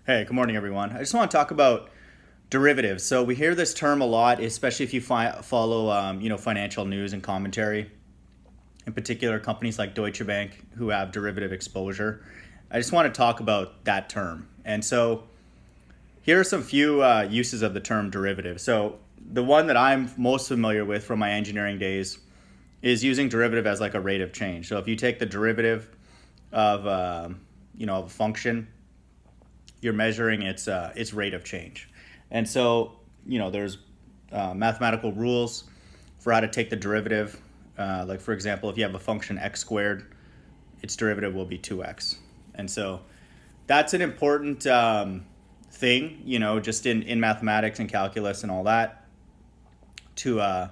Hey, good morning, everyone. I just want to talk about derivatives. So we hear this term a lot, especially if you follow, financial news and commentary. In particular, companies like Deutsche Bank who have derivative exposure. I just want to talk about that term. And so here are some few uses of the term derivative. So the one that I'm most familiar with from my engineering days is using derivative as like a rate of change. So if you take the derivative of, of a function, you're measuring its rate of change. And so, there's mathematical rules for how to take the derivative. Like, for example, if you have a function x squared, its derivative will be 2x. And so that's an important thing, just in mathematics and calculus and all that. To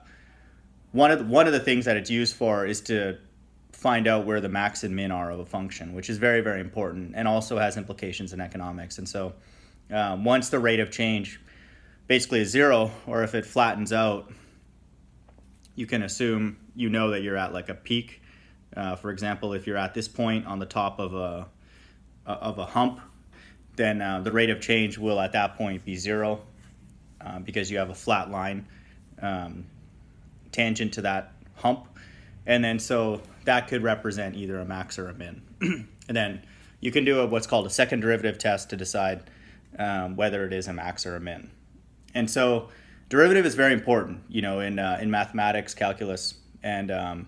one of the things that it's used for is to find out where the max and min are of a function, which is very, very important and also has implications in economics. And so once the rate of change basically is zero, or if it flattens out, you can assume that you're at like a peak. For example, if you're at this point on the top of a hump, then the rate of change will at that point be zero because you have a flat line tangent to that hump. And then so that could represent either a max or a min. And then you can do what's called a second derivative test to decide whether it is a max or a min. And so derivative is very important, in mathematics, calculus, and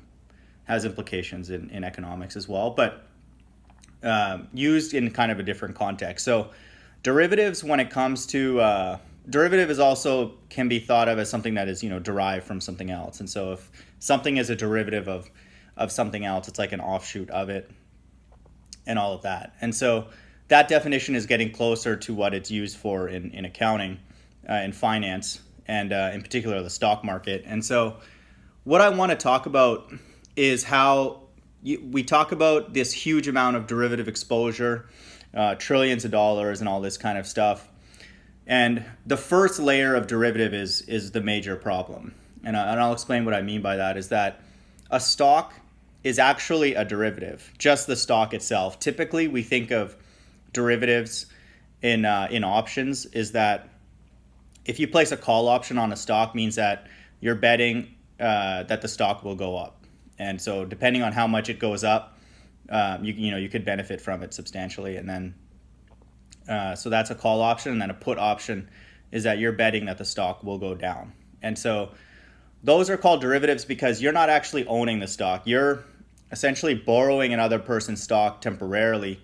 has implications in economics as well, but used in kind of a different context. So derivatives, when it comes to derivative, is also can be thought of as something that is derived from something else. And so if something is a derivative of something else, it's like an offshoot of it and all of that. And so that definition is getting closer to what it's used for in accounting, in finance, and in particular the stock market. And so what I want to talk about is how we talk about this huge amount of derivative exposure, trillions of dollars and all this kind of stuff. And the first layer of derivative is the major problem. And I'll explain what I mean by that is that a stock is actually a derivative, just the stock itself. Typically, we think of derivatives in options is that if you place a call option on a stock means that you're betting that the stock will go up. And so depending on how much it goes up, you could benefit from it substantially. And then so that's a call option. And then a put option is that you're betting that the stock will go down. And so those are called derivatives because you're not actually owning the stock. You're essentially borrowing another person's stock temporarily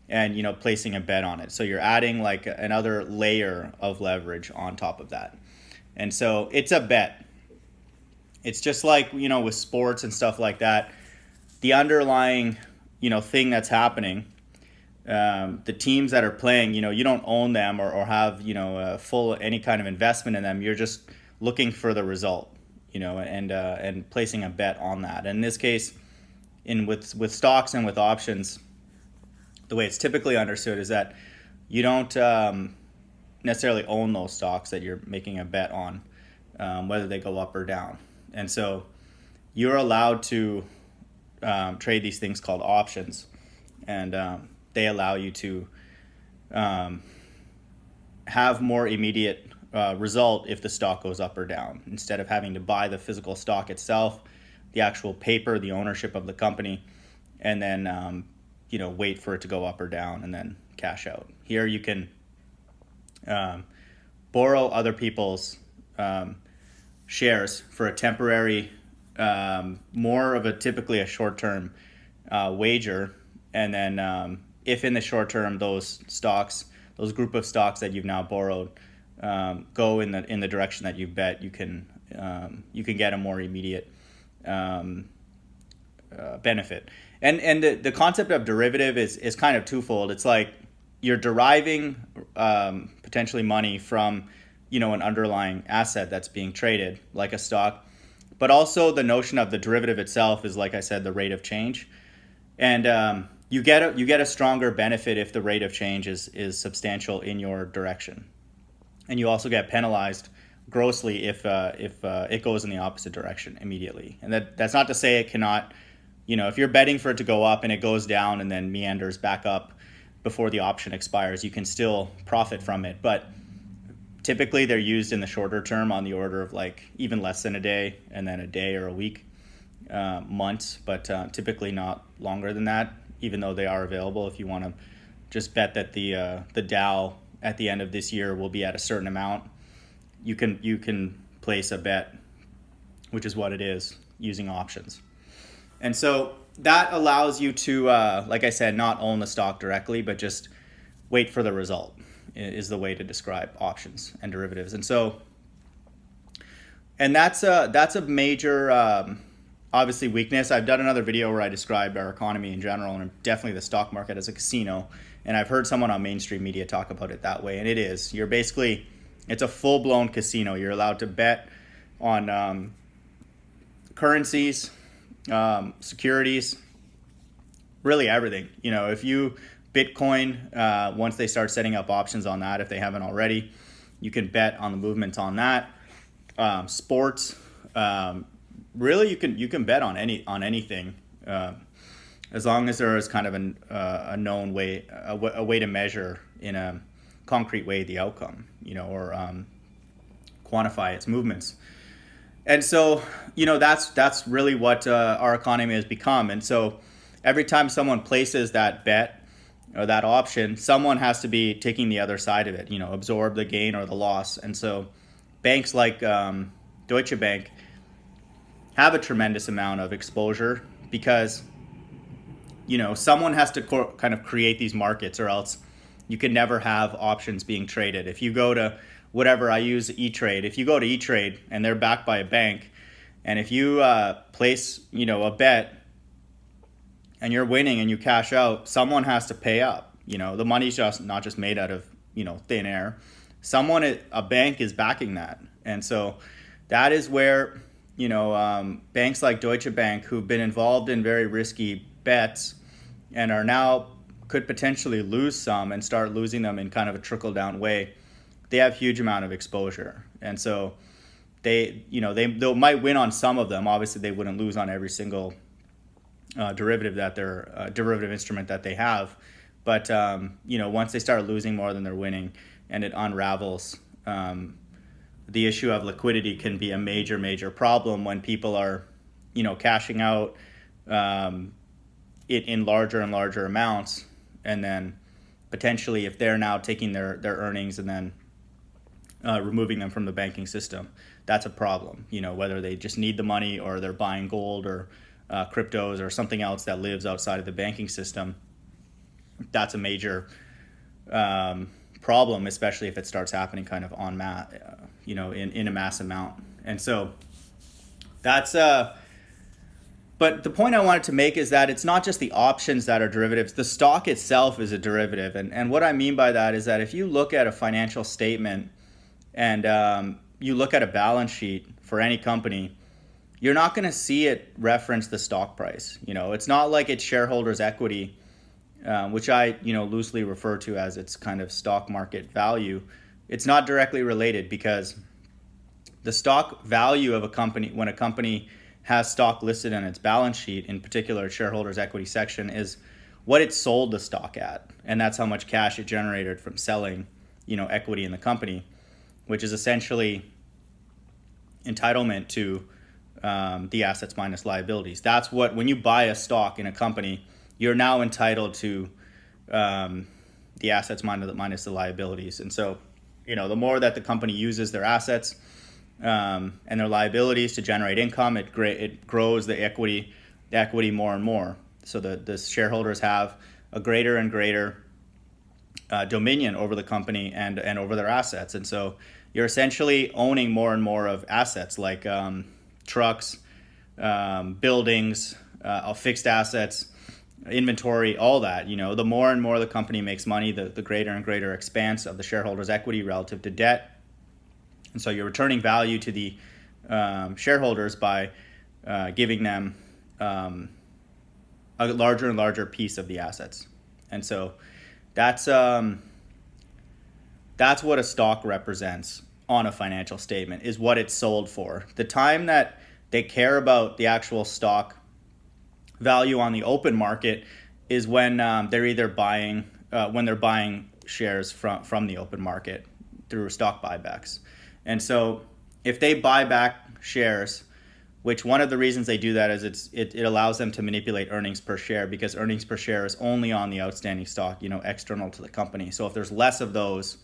and placing a bet on it. So you're adding like another layer of leverage on top of that. And so it's a bet. It's just like, with sports and stuff like that, the underlying, thing that's happening, the teams that are playing, you don't own them or have, full any kind of investment in them. You're just looking for the result, and placing a bet on that. In this case, with stocks and with options, the way it's typically understood is that you don't necessarily own those stocks that you're making a bet on, whether they go up or down. And so you're allowed to trade these things called options, and they allow you to have more immediate result if the stock goes up or down. Instead of having to buy the physical stock itself, the actual paper, the ownership of the company, and then wait for it to go up or down and then cash out. Here you can borrow other people's shares for a temporary, more of typically a short-term wager, and then if in the short term those group of stocks that you've now borrowed go in the direction that you bet, you can get a more immediate benefit. And the concept of derivative is kind of twofold. It's like you're deriving potentially money from an underlying asset that's being traded, like a stock, but also the notion of the derivative itself is, like I said, the rate of change, and you get a stronger benefit if the rate of change is substantial in your direction, and you also get penalized grossly if it goes in the opposite direction immediately. And that's not to say it cannot, if you're betting for it to go up and it goes down and then meanders back up, before the option expires, you can still profit from it. But typically they're used in the shorter term on the order of like even less than a day, and then a day or a week, months, but typically not longer than that, even though they are available if you want to just bet that the Dow at the end of this year will be at a certain amount. You can place a bet, which is what it is, using options. And so that allows you to, like I said, not own the stock directly, but just wait for the result is the way to describe options and derivatives. And so, and that's a major, obviously, weakness. I've done another video where I described our economy in general, and definitely the stock market as a casino. And I've heard someone on mainstream media talk about it that way, and it is. You're basically, it's a full-blown casino. You're allowed to bet on currencies, securities, really everything. You know, if you Bitcoin, once they start setting up options on that, if they haven't already, you can bet on the movements on that. Sports, really, you can bet on anything, as long as there is kind of a known way, a way to measure in a concrete way the outcome, you know, or quantify its movements. And so, you know, that's really what our economy has become. And so every time someone places that bet or that option, someone has to be taking the other side of it, you know, absorb the gain or the loss. And so banks like Deutsche Bank have a tremendous amount of exposure because, you know, someone has to kind of create these markets, or else you can never have options being traded. If you go to whatever, I use E-Trade. If you go to E-Trade and they're backed by a bank, and if you place, you know, a bet and you're winning and you cash out, someone has to pay up. You know, the money's just not just made out of, you know, thin air. A bank is backing that. And so that is where, you know, banks like Deutsche Bank, who've been involved in very risky bets and are now could potentially lose some and start losing them in kind of a trickle down way, they have huge amount of exposure. And so they might win on some of them. Obviously they wouldn't lose on every single derivative instrument that they have. But you know, once they start losing more than they're winning and it unravels, the issue of liquidity can be a major problem when people are, you know, cashing out it in larger and larger amounts, and then potentially if they're now taking their earnings and then removing them from the banking system, that's a problem. You know, whether they just need the money or they're buying gold or cryptos or something else that lives outside of the banking system, that's a major problem, especially if it starts happening kind of en masse, you know, in a mass amount. And so that's but the point I wanted to make is that it's not just the options that are derivatives. The stock itself is a derivative. And what I mean by that is that if you look at a financial statement and you look at a balance sheet for any company, you're not going to see it reference the stock price. You know, it's not like it's shareholders' equity, which I, you know, loosely refer to as its kind of stock market value. It's not directly related, because the stock value of a company, when a company has stock listed on its balance sheet, in particular its shareholders' equity section, is what it sold the stock at. And that's how much cash it generated from selling, you know, equity in the company, which is essentially entitlement to the assets minus liabilities. That's what, when you buy a stock in a company, you're now entitled to the assets minus the liabilities. And so, you know, the more that the company uses their assets and their liabilities to generate income, it grows the equity more and more. So the shareholders have a greater and greater dominion over the company and over their assets. And so you're essentially owning more and more of assets like trucks, buildings, fixed assets, inventory, all that. You know, the more and more the company makes money, the greater and greater expanse of the shareholders' equity relative to debt. And so you're returning value to the shareholders by giving them a larger and larger piece of the assets. And so that's what a stock represents on a financial statement, is what it's sold for. The time that they care about the actual stock value on the open market is when they're either buying when they're buying shares from the open market through stock buybacks. And so if they buy back shares, which one of the reasons they do that is it allows them to manipulate earnings per share, because earnings per share is only on the outstanding stock, external to the company. So if there's less of those,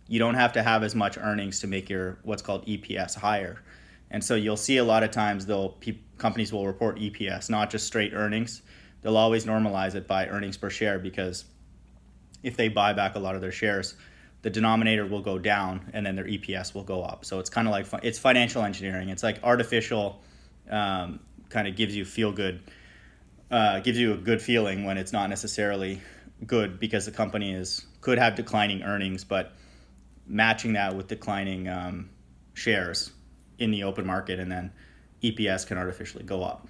you don't have to have as much earnings to make your what's called EPS higher. And so you'll see a lot of times companies will report EPS, not just straight earnings. They'll always normalize it by earnings per share, because if they buy back a lot of their shares, the denominator will go down and then their EPS will go up. So it's kind of like it's financial engineering. It's like artificial, kind of gives you gives you a good feeling when it's not necessarily good, because the company could have declining earnings, but matching that with declining shares in the open market, and then EPS can artificially go up.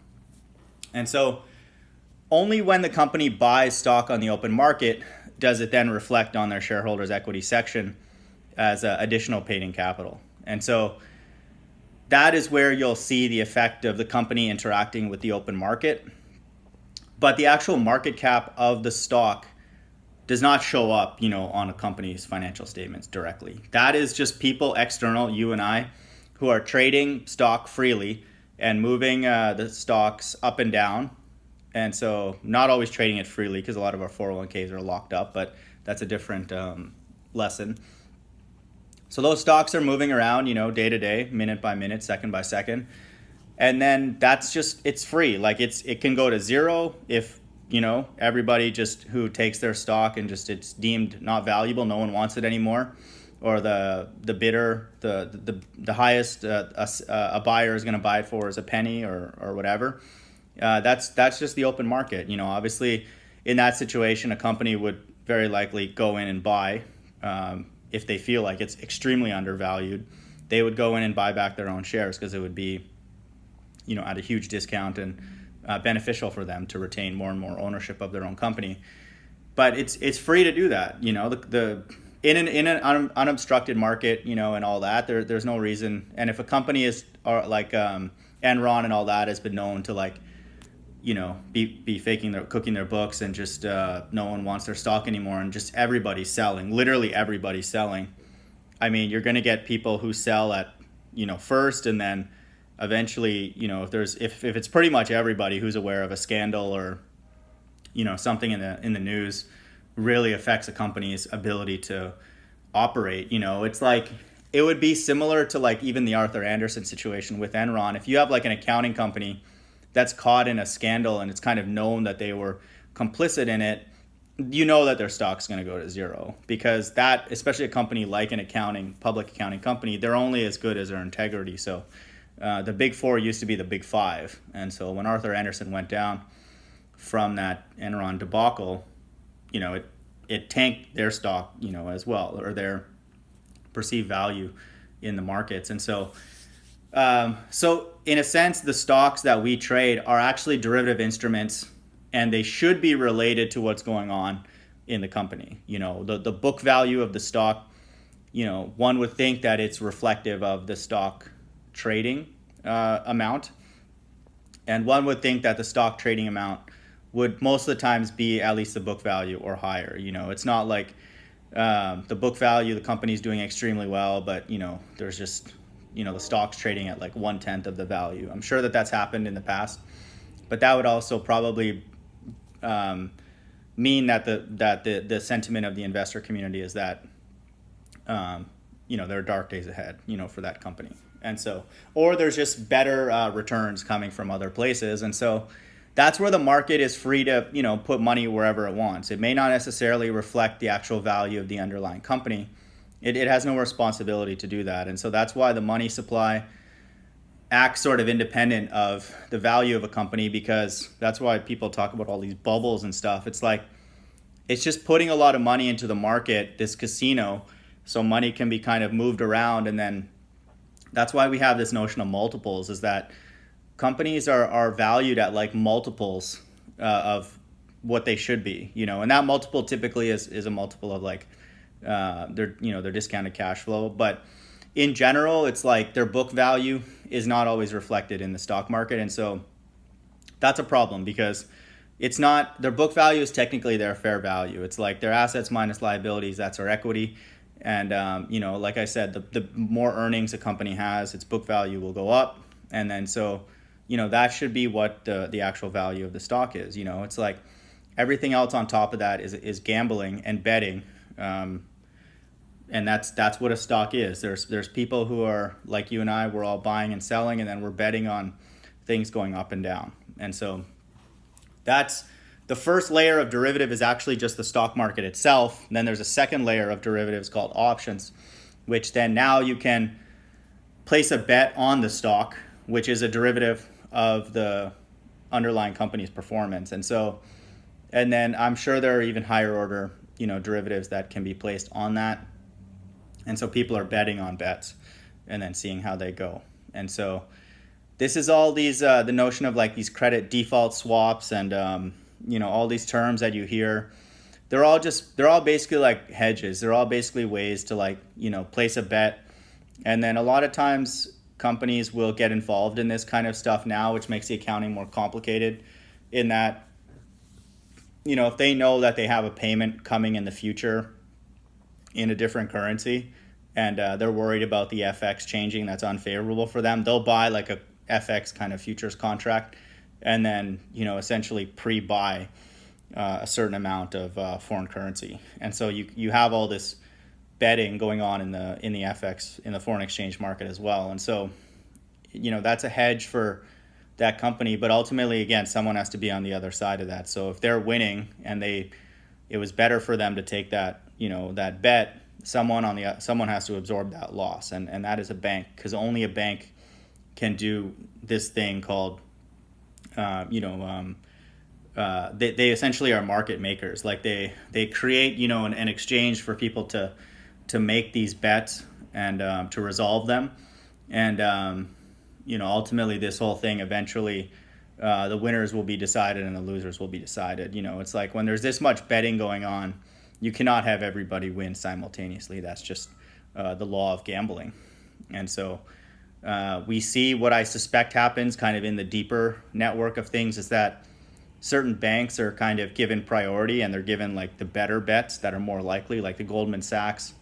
And so only when the company buys stock on the open market does it then reflect on their shareholders' equity section as additional paid-in capital. And so that is where you'll see the effect of the company interacting with the open market. But the actual market cap of the stock does not show up, on a company's financial statements directly. That is just people external, you and I, who are trading stock freely and moving the stocks up and down. And so not always trading it freely, because a lot of our 401ks are locked up, but that's a different lesson. So those stocks are moving around, day to day, minute by minute, second by second. And then it's free. Like it can go to zero if, everybody just who takes their stock and just it's deemed not valuable, no one wants it anymore, or the bidder, the highest a buyer is going to buy it for is a penny or whatever. That's just the open market. Obviously in that situation, a company would very likely go in and buy if they feel like it's extremely undervalued. They would go in and buy back their own shares, because it would be, at a huge discount and beneficial for them to retain more and more ownership of their own company. But it's free to do that. In an unobstructed market, and all that, there's no reason. And if a company is like Enron and all that has been known to be cooking their books, and just no one wants their stock anymore, and just everybody's selling, literally everybody's selling. I mean, you're going to get people who sell at first, and then eventually, if it's pretty much everybody who's aware of a scandal or something in the news really affects a company's ability to operate. It's like it would be similar to like even the Arthur Andersen situation with Enron. If you have like an accounting company that's caught in a scandal and it's kind of known that they were complicit in it, that their stock's going to go to zero, because that, especially a company like an public accounting company, they're only as good as their integrity. So the big four used to be the big five. And so when Arthur Andersen went down from that Enron debacle, it tanked their stock, as well, or their perceived value in the markets. And so in a sense, the stocks that we trade are actually derivative instruments, and they should be related to what's going on in the company. The book value of the stock, one would think that it's reflective of the stock trading amount, and one would think that the stock trading amount would most of the times be at least the book value or higher. It's not like the book value, the company's doing extremely well, but there's just the stock's trading at like 1/10 of the value. I'm sure that that's happened in the past, but that would also probably mean that the sentiment of the investor community is that there are dark days ahead, for that company. And so, or there's just better returns coming from other places. And so that's where the market is free to, put money wherever it wants. It may not necessarily reflect the actual value of the underlying company. It has no responsibility to do that. And so that's why the money supply acts sort of independent of the value of a company, because that's why people talk about all these bubbles and stuff. It's like, it's just putting a lot of money into the market, this casino, so money can be kind of moved around. And then that's why we have this notion of multiples, is that companies are valued at like multiples of what they should be, and that multiple typically is a multiple of like their discounted cash flow. But in general, it's like their book value is not always reflected in the stock market. And so that's a problem, because it's not, their book value is technically their fair value. It's like their assets minus liabilities, that's our equity. And, like I said, the more earnings a company has, its book value will go up. And then so, that should be what the actual value of the stock is. It's like everything else on top of that is gambling and betting. And that's what a stock is. There's people who are like you and I, we're all buying and selling, and then we're betting on things going up and down. And so that's the first layer of derivative is actually just the stock market itself. And then there's a second layer of derivatives called options, which then now you can place a bet on the stock, which is a derivative of the underlying company's performance. And then I'm sure there are even higher order, derivatives that can be placed on that. And so people are betting on bets and then seeing how they go. And so this is all these, the notion of like these credit default swaps and, all these terms that you hear. They're all basically like hedges. They're all basically ways to like, place a bet. And then a lot of times companies will get involved in this kind of stuff now, which makes the accounting more complicated in that, if they know that they have a payment coming in the future in a different currency and they're worried about the FX changing, that's unfavorable for them, they'll buy like a FX kind of futures contract and then, essentially pre-buy a certain amount of foreign currency. And so you have all this betting going on in the FX, in the foreign exchange market as well. And so, that's a hedge for that company, but ultimately, again, someone has to be on the other side of that. So if they're winning and it was better for them to take that, that bet, someone has to absorb that loss. And that is a bank, because only a bank can do this thing called, they essentially are market makers. Like they create, an exchange for people to make these bets and to resolve them. And, ultimately this whole thing eventually, the winners will be decided and the losers will be decided. It's like when there's this much betting going on, you cannot have everybody win simultaneously. That's just the law of gambling. And so we see what I suspect happens kind of in the deeper network of things is that certain banks are kind of given priority and they're given like the better bets that are more likely, like the Goldman Sachs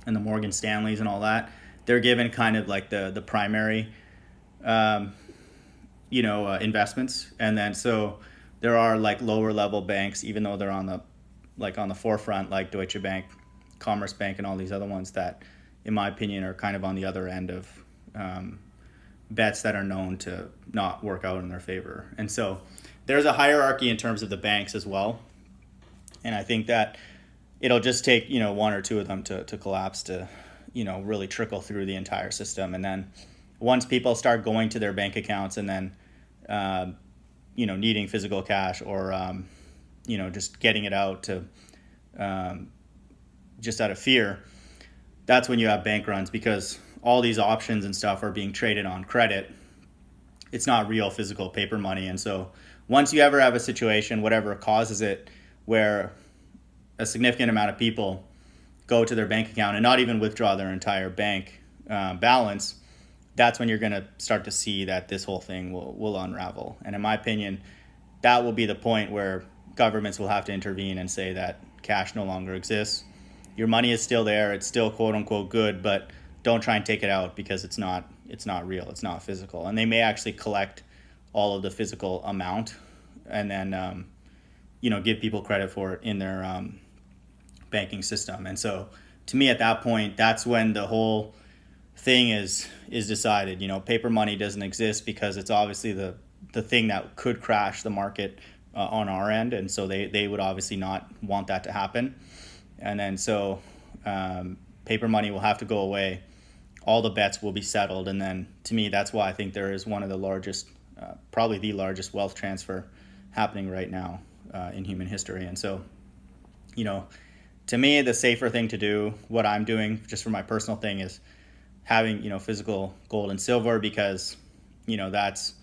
and the Morgan Stanleys and all that. They're given kind of like the primary, investments. And then so there are like lower level banks, even though they're on the forefront, like Deutsche Bank, Commerce Bank, and all these other ones that, in my opinion, are kind of on the other end of bets that are known to not work out in their favor. And so there's a hierarchy in terms of the banks as well. And I think that it'll just take, one or two of them to collapse to, really trickle through the entire system. And then once people start going to their bank accounts and then, needing physical cash or, just getting it out to just out of fear, that's when you have bank runs, because all these options and stuff are being traded on credit. It's not real physical paper money. And so once you ever have a situation, whatever causes it, where a significant amount of people go to their bank account and not even withdraw their entire bank balance, that's when you're going to start to see that this whole thing will unravel. And in my opinion, that will be the point where governments will have to intervene and say that cash no longer exists. Your money is still there. It's still quote unquote good, but don't try and take it out because it's not real. It's not physical. And they may actually collect all of the physical amount and then, give people credit for it in their banking system. And so to me at that point, that's when the whole thing is decided. Paper money doesn't exist because it's obviously the thing that could crash the market on our end. And so they would obviously not want that to happen. And then so paper money will have to go away. All the bets will be settled. And then to me, that's why I think there is one of the largest, probably the largest wealth transfer happening right now in human history. And so, to me, the safer thing to do, what I'm doing just for my personal thing, is having, physical gold and silver, because, that's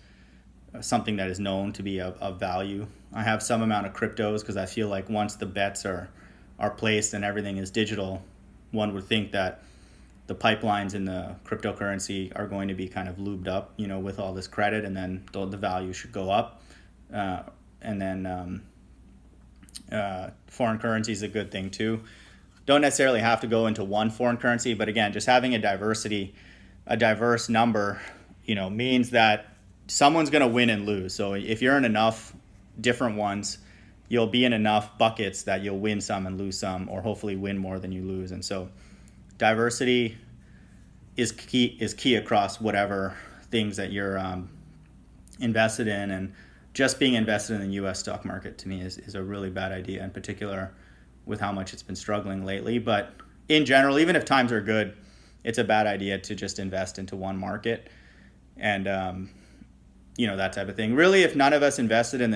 something that is known to be of value. I have some amount of cryptos because I feel like once the bets are placed and everything is digital, one would think that the pipelines in the cryptocurrency are going to be kind of lubed up, with all this credit, and then the value should go up. and then foreign currency is a good thing too. Don't necessarily have to go into one foreign currency, but again, just having a diverse number, means that someone's going to win and lose. So if you're in enough different ones, you'll be in enough buckets that you'll win some and lose some, or hopefully win more than you lose. And so diversity is key across whatever things that you're invested in. And just being invested in the U.S. stock market to me is a really bad idea, in particular with how much it's been struggling lately. But in general, even if times are good, it's a bad idea to just invest into one market and that type of thing. Really, if none of us invested in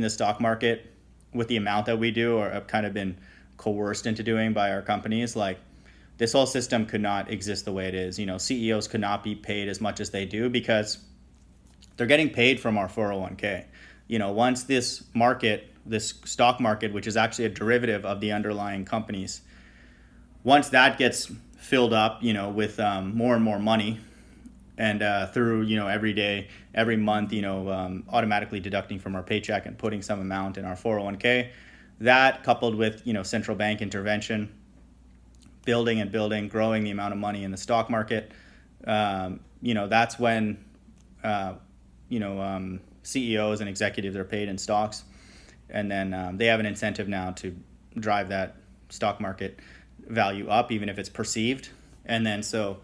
the stock market with the amount that we do, or have kind of been coerced into doing by our companies, like, this whole system could not exist the way it is. CEOs could not be paid as much as they do because they're getting paid from our 401k. Once this stock market, which is actually a derivative of the underlying companies, once that gets filled up, with more and more money, and through, every month, automatically deducting from our paycheck and putting some amount in our 401k, that coupled with, central bank intervention, building and building, growing the amount of money in the stock market, that's when, CEOs and executives are paid in stocks. And then they have an incentive now to drive that stock market value up, even if it's perceived. And then so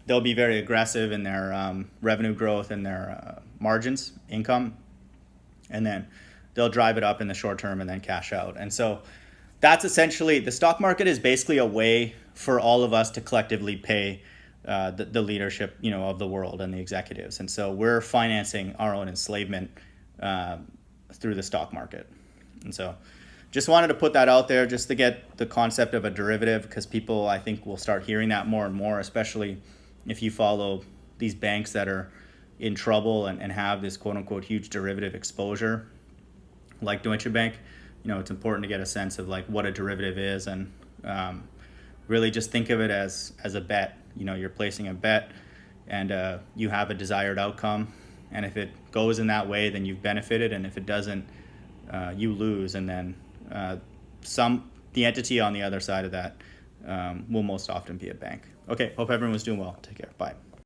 they'll be very aggressive in their revenue growth and their margins, income. And then they'll drive it up in the short term and then cash out. And so that's essentially, the stock market is basically a way for all of us to collectively pay the leadership, of the world and the executives. And so we're financing our own enslavement through the stock market. And so just wanted to put that out there just to get the concept of a derivative, because people, I think, will start hearing that more and more, especially if you follow these banks that are in trouble and have this quote unquote huge derivative exposure like Deutsche Bank. It's important to get a sense of like what a derivative is, and really just think of it as a bet. You're placing a bet, and you have a desired outcome, and if it goes in that way, then you've benefited, and if it doesn't, you lose, and then the entity on the other side of that will most often be a bank. Okay, hope everyone was doing well. Take care. Bye.